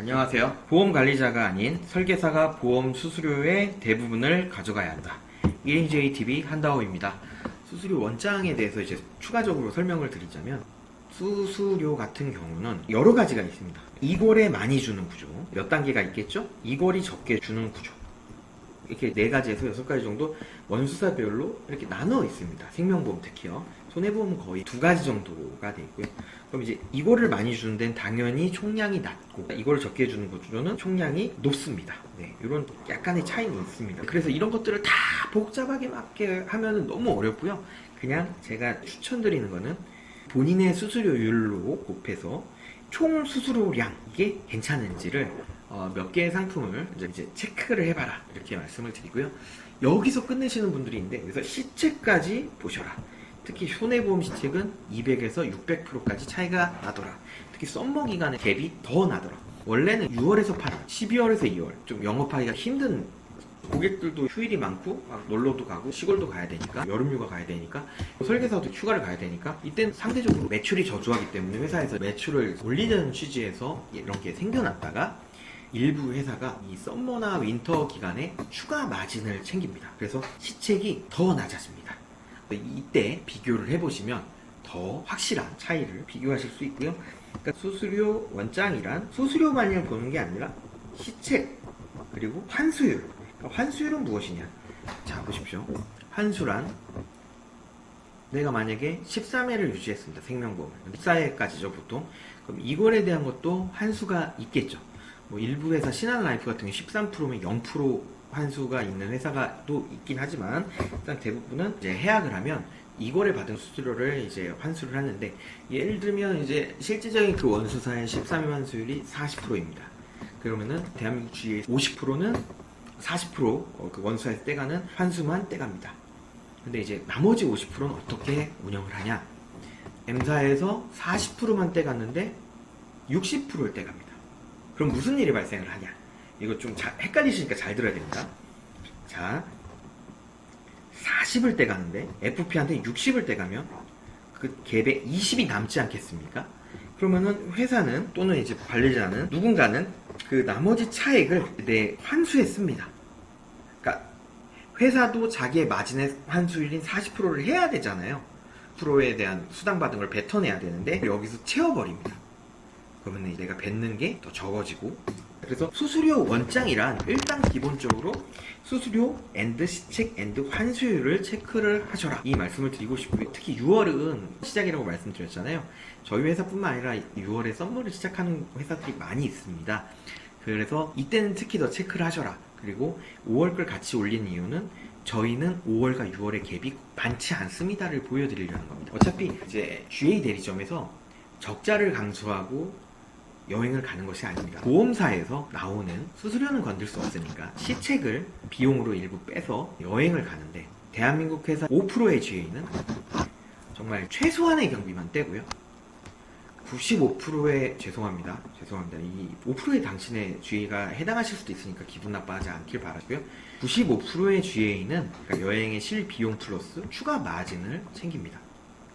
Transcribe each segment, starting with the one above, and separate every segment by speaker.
Speaker 1: 안녕하세요. 보험 관리자가 아닌 설계사가 보험 수수료의 대부분을 가져가야 한다. 1인JTV 한다호입니다. 수수료 원장에 대해서 이제 추가적으로 설명을 드리자면, 수수료 같은 경우는 여러 가지가 있습니다. 이골에 많이 주는 구조, 몇 단계가 있겠죠? 이골이 적게 주는 구조, 이렇게 4가지에서 6가지 정도 원수사별로 이렇게 나눠 있습니다. 생명보험 특히요. 손해보험은 거의 2가지 정도가 되어 있고요. 그럼 이제 이거를 많이 주는 데는 당연히 총량이 낮고, 이걸 적게 주는 구조는 총량이 높습니다. 네, 이런 약간의 차이는 있습니다. 그래서 이런 것들을 다 복잡하게 맞게 하면은 너무 어렵고요. 그냥 제가 추천드리는 거는 본인의 수수료율로 곱해서 총 수수료량 이게 괜찮은지를 몇 개의 상품을 이제 체크를 해봐라, 이렇게 말씀을 드리고요. 여기서 끝내시는 분들이 있는데, 그래서 시책까지 보셔라. 특히 손해보험 시책은 200에서 600%까지 차이가 나더라. 특히 썸머 기간에 갭이 더 나더라. 원래는 6월에서 8월, 12월에서 2월 좀 영업하기가 힘든, 고객들도 휴일이 많고 막 놀러도 가고 시골도 가야 되니까, 여름휴가 가야 되니까, 설계사도 휴가를 가야 되니까, 이때는 상대적으로 매출이 저조하기 때문에 회사에서 매출을 올리는 취지에서 이런 게 생겨났다가, 일부 회사가 이 썸머나 윈터 기간에 추가 마진을 챙깁니다. 그래서 시책이 더 낮아집니다. 이때 비교를 해보시면 더 확실한 차이를 비교하실 수 있고요. 그러니까 수수료 원장이란 수수료만을 보는 게 아니라 시책, 그리고 환수율. 그러니까 환수율은 무엇이냐? 자, 보십시오. 환수란, 내가 만약에 13회를 유지했습니다. 생명보험을 14회까지죠 보통. 그럼 이거에 대한 것도 환수가 있겠죠. 뭐 일부 회사, 신한라이프 같은 경우 13%면 0% 환수가 있는 회사가 또 있긴 하지만, 일단 대부분은 이제 해약을 하면 이거를 받은 수수료를 이제 환수를 하는데, 예를 들면 이제 실질적인 그 원수사의 13회 환수율이 40%입니다. 그러면은 대한민국 주의 50%는 40% 그 원수사에서 떼가는 환수만 떼갑니다. 근데 이제 나머지 50%는 어떻게 운영을 하냐? M사에서 40%만 떼갔는데 60%를 떼갑니다. 그럼 무슨 일이 발생을 하냐? 이거 좀 헷갈리시니까 잘 들어야 됩니다. 자, 40을 떼가는데 FP한테 60을 떼가면 그 갭에 20이 남지 않겠습니까? 그러면은 회사는, 또는 이제 관리자는, 누군가는 그 나머지 차액을 환수했습니다. 그러니까 회사도 자기의 마진의 환수율인 40%를 해야 되잖아요. 프로에 대한 수당받은 걸 뱉어내야 되는데 여기서 채워버립니다. 그러면 내가 뱉는 게 더 적어지고, 그래서 수수료 원장이란 일단 기본적으로 수수료 앤드 시책 앤드 환수율을 체크를 하셔라, 이 말씀을 드리고 싶고요. 특히 6월은 시작이라고 말씀드렸잖아요. 저희 회사뿐만 아니라 6월에 썸머를 시작하는 회사들이 많이 있습니다. 그래서 이때는 특히 더 체크를 하셔라. 그리고 5월 걸 같이 올린 이유는 저희는 5월과 6월의 갭이 많지 않습니다를 보여드리려는 겁니다. 어차피 이제 GA 대리점에서 적자를 강조하고 여행을 가는 것이 아닙니다. 보험사에서 나오는 수수료는 건들 수 없으니까 시책을 비용으로 일부 빼서 여행을 가는데, 대한민국 회사 5%의 GA는 정말 최소한의 경비만 떼고요. 95%의 죄송합니다. 이 5%의 당신의 GA가 해당하실 수도 있으니까 기분 나빠하지 않길 바라고요. 95%의 GA는 그러니까 여행의 실비용 플러스 추가 마진을 챙깁니다.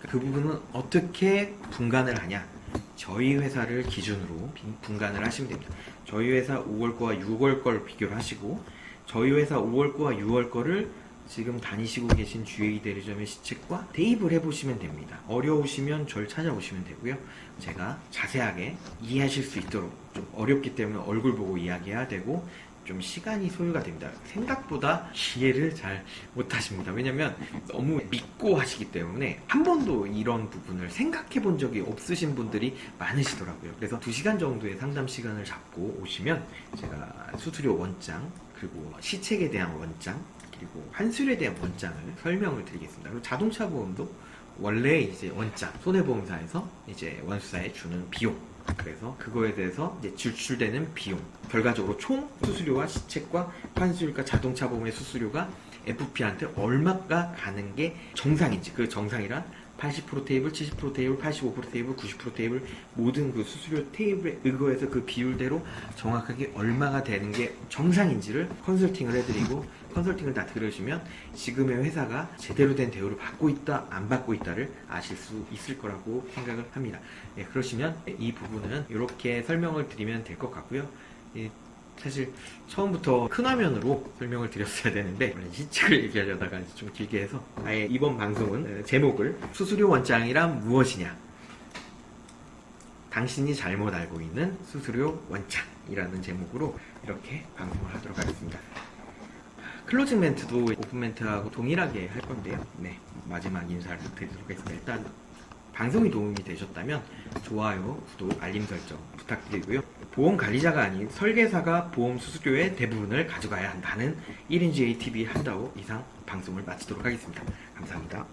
Speaker 1: 그 부분은 어떻게 분간을 하냐? 저희 회사를 기준으로 분간을 하시면 됩니다. 저희 회사 5월 거와 6월 걸 비교를 하시고, 저희 회사 5월 거와 6월 거를 지금 다니시고 계신 GA 대리점의 시책과 대입을 해보시면 됩니다. 어려우시면 절 찾아오시면 되고요. 제가 자세하게 이해하실 수 있도록, 좀 어렵기 때문에 얼굴 보고 이야기해야 되고 좀 시간이 소요가 됩니다. 생각보다 이해를 잘 못하십니다. 왜냐면 너무 믿고 하시기 때문에 한 번도 이런 부분을 생각해 본 적이 없으신 분들이 많으시더라고요. 그래서 2시간 정도의 상담 시간을 잡고 오시면 제가 수수료 원장, 그리고 시책에 대한 원장, 그리고 환수료에 대한 원장을 설명을 드리겠습니다. 그리고 자동차 보험도 원래 이제 원장, 손해보험사에서 이제 원수사에 주는 비용, 그래서 그거에 대해서 이제 지출되는 비용, 결과적으로 총 수수료와 시책과 환수율과 자동차 보험의 수수료가 FP한테 얼마가 가는 게 정상인지, 그 정상이란 80% 테이블, 70% 테이블, 85% 테이블, 90% 테이블 모든 그 수수료 테이블에 의거해서 그 비율대로 정확하게 얼마가 되는 게 정상인지를 컨설팅을 해드리고, 컨설팅을 다 들으시면 지금의 회사가 제대로 된 대우를 받고 있다 안 받고 있다를 아실 수 있을 거라고 생각을 합니다. 예, 그러시면 이 부분은 이렇게 설명을 드리면 될 것 같고요. 예, 사실 처음부터 큰 화면으로 설명을 드렸어야 되는데 원래 시책을 얘기하려다가 좀 길게 해서 아예 이번 방송은 제목을 수수료 원장이란 무엇이냐, 당신이 잘못 알고 있는 수수료 원장이라는 제목으로 이렇게 방송을 하도록 하겠습니다. 클로징 멘트도 오픈 멘트하고 동일하게 할 건데요. 네, 마지막 인사를 드리도록 하겠습니다. 일단 방송이 도움이 되셨다면 좋아요, 구독, 알림 설정 부탁드리고요. 보험 관리자가 아닌 설계사가 보험 수수료의 대부분을 가져가야 한다는 1인 GATV 한다오 이상 방송을 마치도록 하겠습니다. 감사합니다.